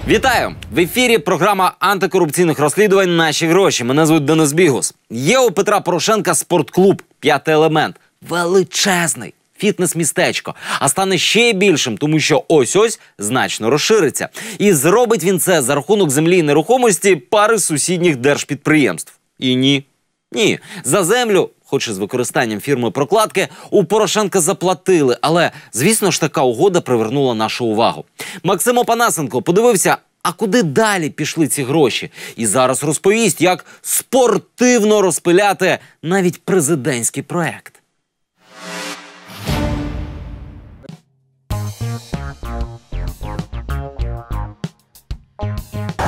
Вітаю! В ефірі програма антикорупційних розслідувань «Наші гроші». Мене звуть Денис Бігус. Є у Петра Порошенка спортклуб «П'ятий елемент». Величезний фітнес-містечко. А стане ще більшим, тому що ось-ось значно розшириться. І зробить він це за рахунок землі і нерухомості пари сусідніх держпідприємств. І ні. За землю, хоч і з використанням фірми-прокладки, у Порошенка заплатили. Але, звісно ж, така угода привернула нашу увагу. Максим Опанасенко подивився, а куди далі пішли ці гроші? І зараз розповість, як спортивно розпиляти навіть президентський проект.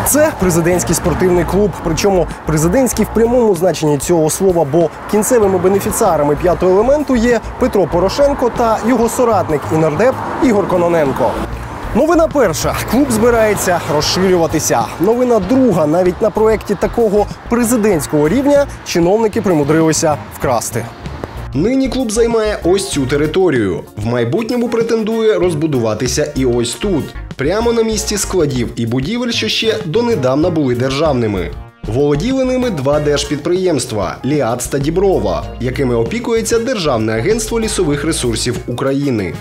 Це президентський спортивний клуб, причому президентський в прямому значенні цього слова, бо кінцевими бенефіціарами «П'ятого елементу» є Петро Порошенко та його соратник і нардеп Ігор Кононенко. Новина перша. Клуб збирається розширюватися. Новина друга. Навіть на проєкті такого президентського рівня чиновники примудрилися вкрасти. Нині клуб займає ось цю територію. В майбутньому претендує розбудуватися і ось тут. Прямо на місці складів і будівель, що ще донедавна були державними. Володіли ними два держпідприємства – «Ліац» та «Діброва», якими опікується Державне агентство лісових ресурсів України.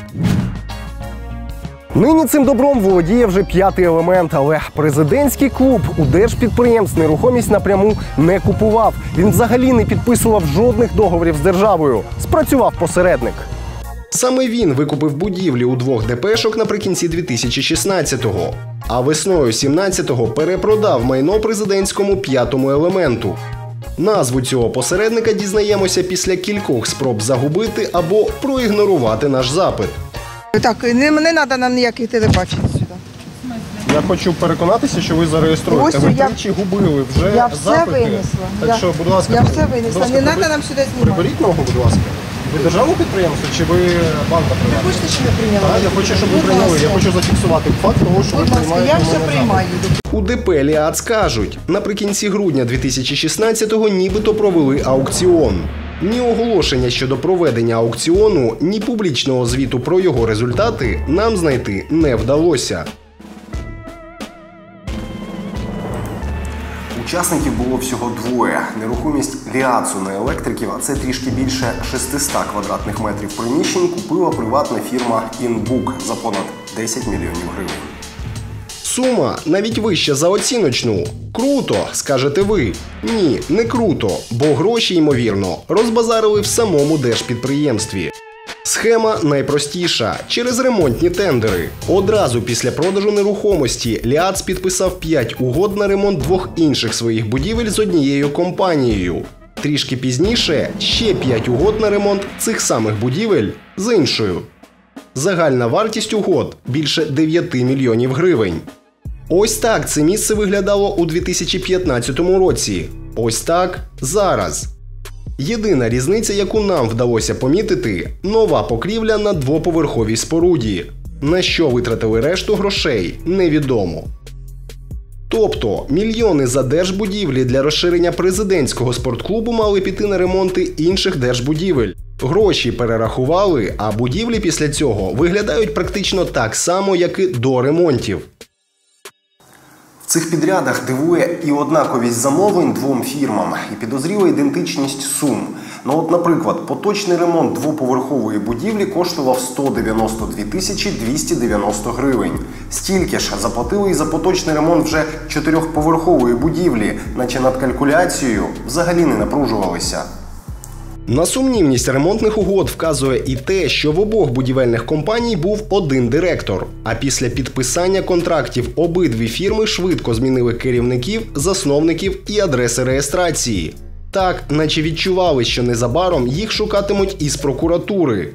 Нині цим добром володіє вже «П'ятий елемент», але президентський клуб у держпідприємств нерухомість напряму не купував. Він взагалі не підписував жодних договорів з державою. Спрацював посередник. Саме він викупив будівлі у двох ДПшок наприкінці 2016-го. А весною 17-го перепродав майно президентському «П'ятому елементу». Назву цього посередника дізнаємося після кількох спроб загубити або проігнорувати наш запит. Так, не треба нам ніяких телебачень сюди. Я хочу переконатися, що ви зареєструєте. Ви тричі губили вже я все запити. винесла. Так що, будь ласка, я все винесла. Не треба нам сюди знімати. Приберіть ногу, будь ласка. Ви державне підприємство чи ви банка приватна? Ви хочете, щоб ми прийняли? Так, я хочу, щоб ви прийняли. Я хочу зафіксувати факт того, що ви приймаєте. Я все приймаю. У ДП «Ліац» кажуть, наприкінці грудня 2016-го нібито провели аукціон. Ні оголошення щодо проведення аукціону, ні публічного звіту про його результати нам знайти не вдалося. Учасників було всього двоє. Нерухомість «Ліацу» на електриків, а це трішки більше 600 квадратних метрів приміщень, купила приватна фірма «Інбук» за понад 10 мільйонів гривень. Сума навіть вища за оціночну. Круто, скажете ви. Ні, не круто, бо гроші, ймовірно, розбазарили в самому держпідприємстві. Схема найпростіша – через ремонтні тендери. Одразу після продажу нерухомості «Ліац» підписав 5 угод на ремонт двох інших своїх будівель з однією компанією. Трішки пізніше ще 5 угод на ремонт цих самих будівель з іншою. Загальна вартість угод – більше 9 мільйонів гривень. Ось так це місце виглядало у 2015 році. Ось так зараз. Єдина різниця, яку нам вдалося помітити – нова покрівля на двоповерховій споруді. На що витратили решту грошей – невідомо. Тобто, мільйони за держбудівлі для розширення президентського спортклубу мали піти на ремонти інших держбудівель. Гроші перерахували, а будівлі після цього виглядають практично так само, як і до ремонтів. В цих підрядах дивує і однаковість замовлень двом фірмам, і підозріла ідентичність сум. Ну от, наприклад, поточний ремонт двоповерхової будівлі коштував 192 тисячі 290 гривень. Стільки ж заплатили і за поточний ремонт вже 4-поверхової будівлі, наче над калькуляцією взагалі не напружувалися. На сумнівність ремонтних угод вказує і те, що в обох будівельних компаній був один директор. А після підписання контрактів обидві фірми швидко змінили керівників, засновників і адреси реєстрації. Так, наче відчували, що незабаром їх шукатимуть із прокуратури.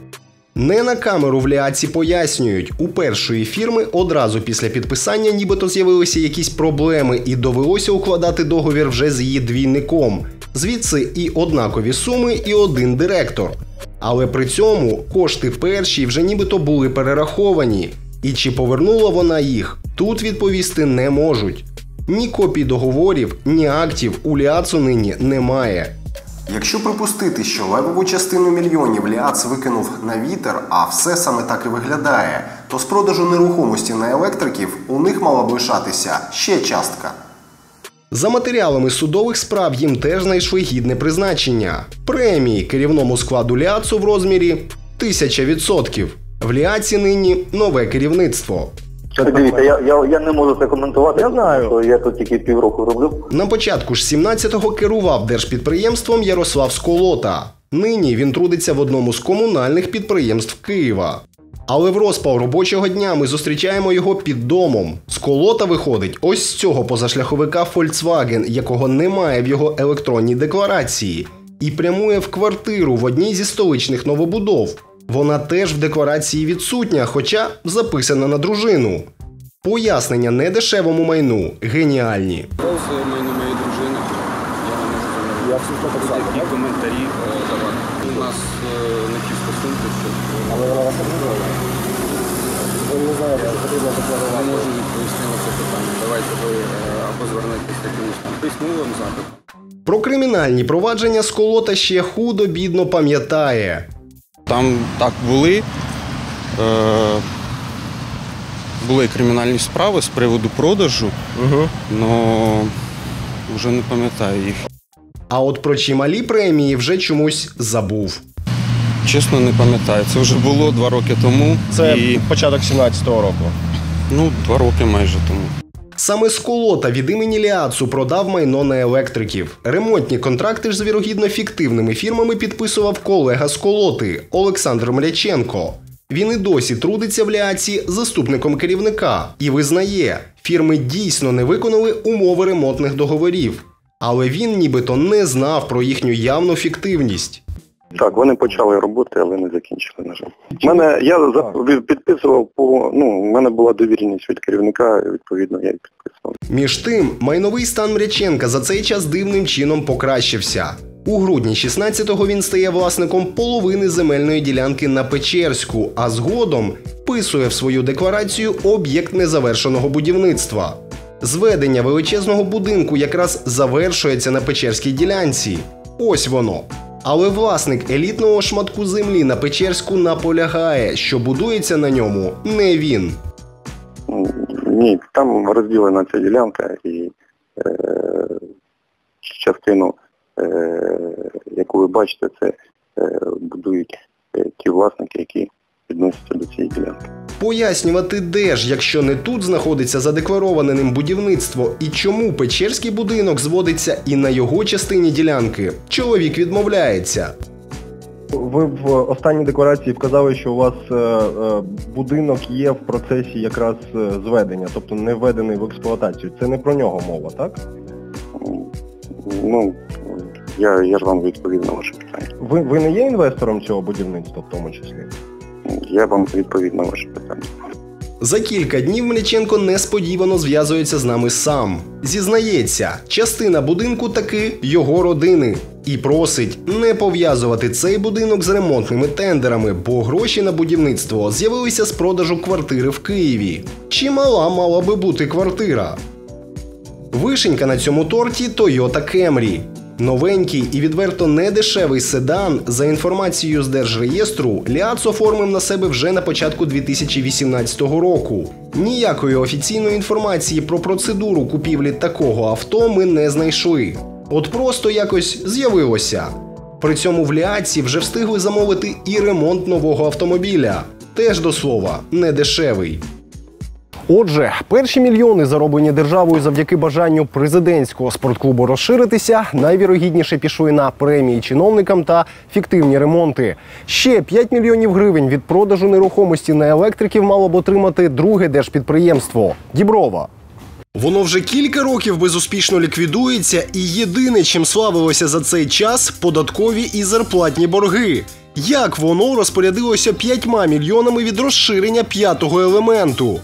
Не на камеру в «Ліаці» пояснюють, у першої фірми одразу після підписання нібито з'явилися якісь проблеми і довелося укладати договір вже з її двійником. Звідси і однакові суми, і один директор. Але при цьому кошти першій вже нібито були перераховані. І чи повернула вона їх, тут відповісти не можуть. Ні копій договорів, ні актів у «Ліацу» нині немає. Якщо припустити, що левову частину мільйонів «Ліац» викинув на вітер, а все саме так і виглядає, то з продажу нерухомості на електриків у них мала б лишатися ще частка. За матеріалами судових справ їм теж знайшли гідне призначення. Премії керівному складу ЛіАЦу в розмірі 1000%. В ЛіАЦі нині нове керівництво. Дивіться, я не можу це коментувати, я знаю, що я тут тільки півроку роблю. На початку ж 17-го керував держпідприємством Ярослав Сколота. Нині він трудиться в одному з комунальних підприємств Києва. Але в розпал робочого дня ми зустрічаємо його під домом. Сколота виходить ось з цього позашляховика Volkswagen, якого немає в його електронній декларації, і прямує в квартиру в одній зі столичних новобудов. Вона теж в декларації відсутня, хоча записана на дружину. Пояснення недешевому майну геніальні. Це майно моєї дружини. Я не можу такі коментарі давати. У нас не ті стосунки, що... Але вона вас обговорила? Ви не знаєте, що потрібно декларувати? Не можу відповісти на це питання. Давайте ви або звернетесь якимось там письмовим запитом. Про кримінальні провадження Сколота ще худо-бідно пам'ятає. Там так були кримінальні справи з приводу продажу, але вже не пам'ятаю їх. А от про чималі премії вже чомусь забув. Чесно, не пам'ятаю. Це вже було 2 роки тому. Це початок 17-го року. 2 роки майже тому. Саме Сколота від імені ЛіАЦу продав майно на електриків. Ремонтні контракти ж з вірогідно фіктивними фірмами підписував колега Сколоти Олександр Мляченко. Він і досі трудиться в ЛіАЦі заступником керівника і визнає, фірми дійсно не виконали умови ремонтних договорів. Але він нібито не знав про їхню явну фіктивність. Так, вони почали роботи, але не закінчили, на жаль. Я підписував у мене була довіреність від керівника, відповідно, я її підписував. Між тим, майновий стан Мляченка за цей час дивним чином покращився. У грудні 16-го він стає власником половини земельної ділянки на Печерську, а згодом вписує в свою декларацію об'єкт незавершеного будівництва. Зведення величезного будинку якраз завершується на Печерській ділянці. Ось воно. Але власник елітного шматку землі на Печерську наполягає, що будується на ньому не він. Ні, там розділена ця ділянка і частину, яку ви бачите, це будують ті власники, які відносяться до цієї ділянки. Пояснювати де ж, якщо не тут знаходиться задеклароване ним будівництво, і чому Печерський будинок зводиться і на його частині ділянки, чоловік відмовляється. Ви в останній декларації вказали, що у вас будинок є в процесі якраз зведення, тобто не введений в експлуатацію. Це не про нього мова, так? Я ж вам відповів на ваше питання. Ви не є інвестором цього будівництва в тому числі? Я вам відповів на ваше питання. За кілька днів Мляченко несподівано зв'язується з нами сам. Зізнається, частина будинку таки його родини. І просить не пов'язувати цей будинок з ремонтними тендерами, бо гроші на будівництво з'явилися з продажу квартири в Києві. Чимала мала би бути квартира. Вишенька на цьому торті – Toyota Camry. Новенький і відверто недешевий седан, за інформацією з Держреєстру, ЛіАЦ оформив на себе вже на початку 2018 року. Ніякої офіційної інформації про процедуру купівлі такого авто ми не знайшли. От просто якось з'явилося. При цьому в ЛіАЦі вже встигли замовити і ремонт нового автомобіля. Теж, до слова, недешевий. Отже, перші мільйони, зароблені державою завдяки бажанню президентського спортклубу розширитися, найвірогідніше пішли на премії чиновникам та фіктивні ремонти. Ще 5 мільйонів гривень від продажу нерухомості на електриків мало б отримати друге держпідприємство – Діброва. Воно вже кілька років безуспішно ліквідується, і єдине, чим славилося за цей час – податкові і зарплатні борги. Як воно розпорядилося 5 мільйонами від розширення 5-го елементу?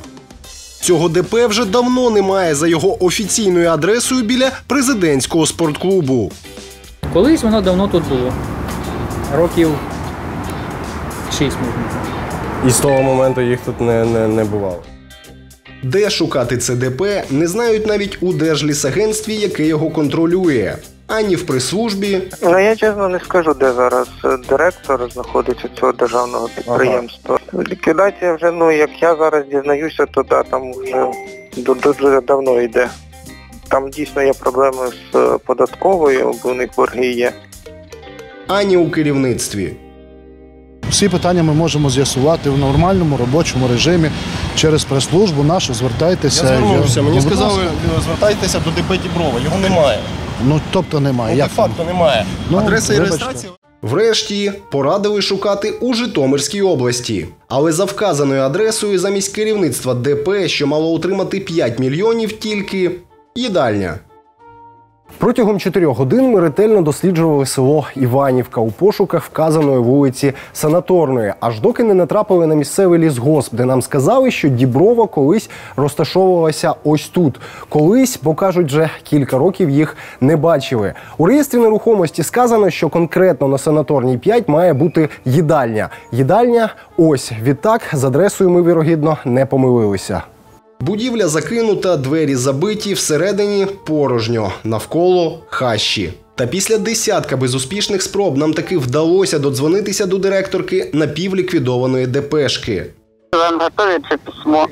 Цього ДП вже давно немає за його офіційною адресою біля президентського спортклубу. Колись воно давно тут було. Років 6, можна сказати. І з того моменту їх тут не бувало. Де шукати це ДП, не знають навіть у Держлісагентстві, яке його контролює. ані в прес-службі. Ну, я чесно не скажу, де зараз директор знаходиться цього державного підприємства. Ліквідація вже, як я зараз дізнаюся, то там вже дуже давно йде. Там дійсно є проблеми з податковою, бо у них борги є. Ані у керівництві. Всі питання ми можемо з'ясувати в нормальному робочому режимі через прес-службу нашу, звертайтеся. Я звернувся, мені сказали, звертайтеся до ДП Діброва, його немає. Тобто немає. Де-факто немає. Адреса і реєстрація. Врешті порадили шукати у Житомирській області. Але за вказаною адресою замість керівництва ДП, що мало отримати 5 мільйонів, тільки їдальня. Протягом 4 годин ми ретельно досліджували село Іванівка у пошуках вказаної вулиці Санаторної, аж доки не натрапили на місцевий лісгосп, де нам сказали, що Діброва колись розташовувалася ось тут. Колись, бо кажуть, вже кілька років їх не бачили. У реєстрі нерухомості сказано, що конкретно на Санаторній 5 має бути їдальня. Їдальня ось. Відтак, з адресою ми, вірогідно, не помилилися. Будівля закинута, двері забиті, всередині порожньо, навколо хащі. Та після десятка безуспішних спроб нам таки вдалося додзвонитися до директорки напівліквідованої ДПшки. Вам готовится письмо,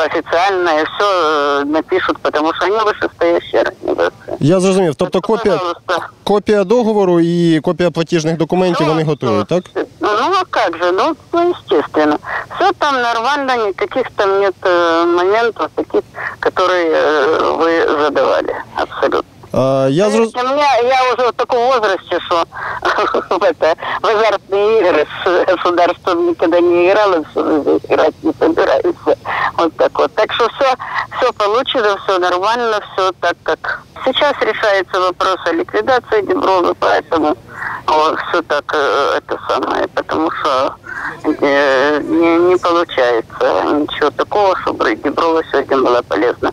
официальное, все напишут, потому что они вышестоящие организации. Я зрозумів, тобто копія договору і копія платіжних документів вони готові, так? Ну а как же, естественно. Все там нормально, никаких там нет моментов таких, которые вы задавали, абсолютно. Я уже в таком возрасте, что в азартные игры с государством никогда не играла, играть не собираюсь. Вот так вот. Так что все получено, все нормально, все так, как сейчас решается вопрос о ликвидации Діброви, поэтому все так потому что не получается ничего такого, чтобы Діброва сегодня была полезна.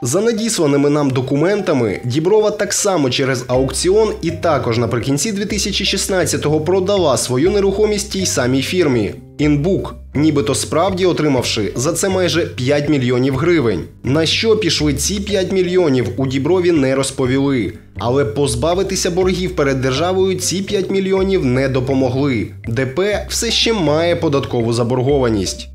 За надісланими нам документами, Діброва так само через аукціон і також наприкінці 2016-го продала свою нерухомість тій самій фірмі «Інбук», нібито справді отримавши за це майже 5 мільйонів гривень. На що пішли ці 5 мільйонів, у Діброві не розповіли. Але позбавитися боргів перед державою ці 5 мільйонів не допомогли. ДП все ще має податкову заборгованість.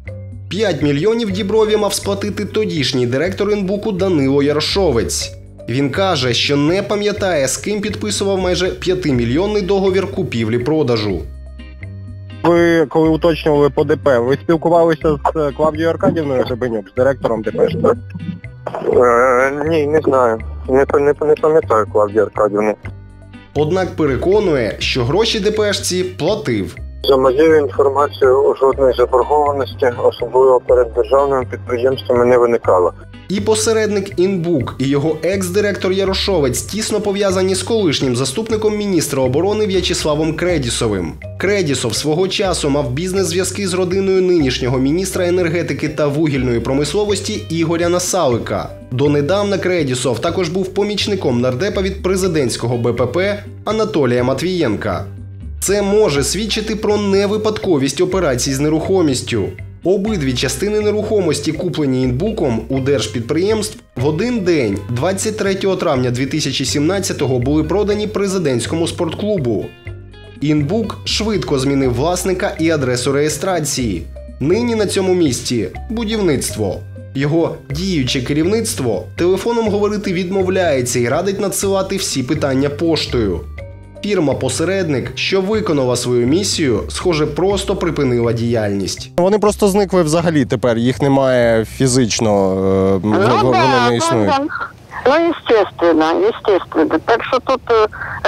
5 мільйонів Діброві мав сплатити тодішній директор Інбуку Данило Ярошовець. Він каже, що не пам'ятає, з ким підписував майже 5-мільйонний договір купівлі-продажу. Ви, коли уточнювали по ДП, ви спілкувалися з Клавдією Аркадівною Гребенюк, з директором ДП? Ні, не знаю. Не пам'ятаю Клавдію Аркадівну. Однак переконує, що гроші ДПшці платив. За моєю інформацією, жодної заборгованості, особливо перед державними підприємствами, не виникало. І посередник Інбук, і його екс-директор Ярошовець тісно пов'язані з колишнім заступником міністра оборони В'ячеславом Кредісовим. Кредісов свого часу мав бізнес-зв'язки з родиною нинішнього міністра енергетики та вугільної промисловості Ігоря Насалика. Донедавна Кредісов також був помічником нардепа від президентського БПП Анатолія Матвієнка. Це може свідчити про невипадковість операцій з нерухомістю. Обидві частини нерухомості, куплені Інбуком у держпідприємств, в один день, 23 травня 2017-го, були продані президентському спортклубу. Інбук швидко змінив власника і адресу реєстрації. Нині на цьому місці – будівництво. Його діюче керівництво телефоном говорити відмовляється і радить надсилати всі питання поштою. Фірма-посередник, що виконала свою місію, схоже, просто припинила діяльність. Вони просто зникли взагалі тепер, їх немає фізично, вони не існують. Естественно. Так що тут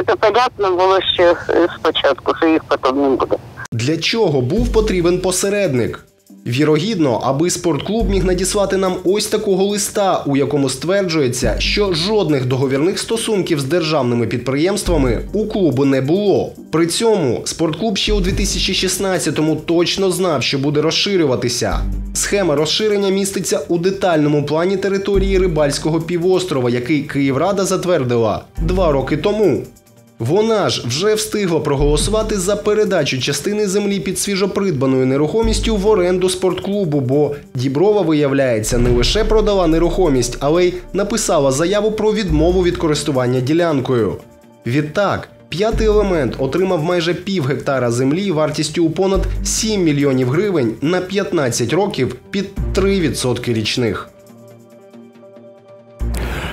це понятно було ще спочатку, що їх потім не буде. Для чого був потрібен посередник? Вірогідно, аби спортклуб міг надіслати нам ось такого листа, у якому стверджується, що жодних договірних стосунків з державними підприємствами у клубу не було. При цьому спортклуб ще у 2016-му точно знав, що буде розширюватися. Схема розширення міститься у детальному плані території Рибальського півострова, який Київрада затвердила 2 роки тому. Вона ж вже встигла проголосувати за передачу частини землі під свіжопридбаною нерухомістю в оренду спортклубу, бо Діброва, виявляється, не лише продала нерухомість, але й написала заяву про відмову від користування ділянкою. Відтак, «П'ятий елемент» отримав майже пів гектара землі вартістю у понад 7 мільйонів гривень на 15 років під 3% річних.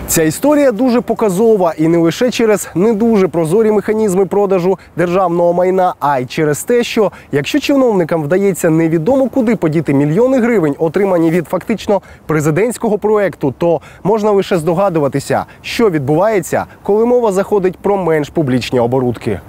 Ця історія дуже показова і не лише через не дуже прозорі механізми продажу державного майна, а й через те, що якщо чиновникам вдається невідомо куди подіти мільйони гривень, отримані від фактично президентського проекту, то можна лише здогадуватися, що відбувається, коли мова заходить про менш публічні оборудки.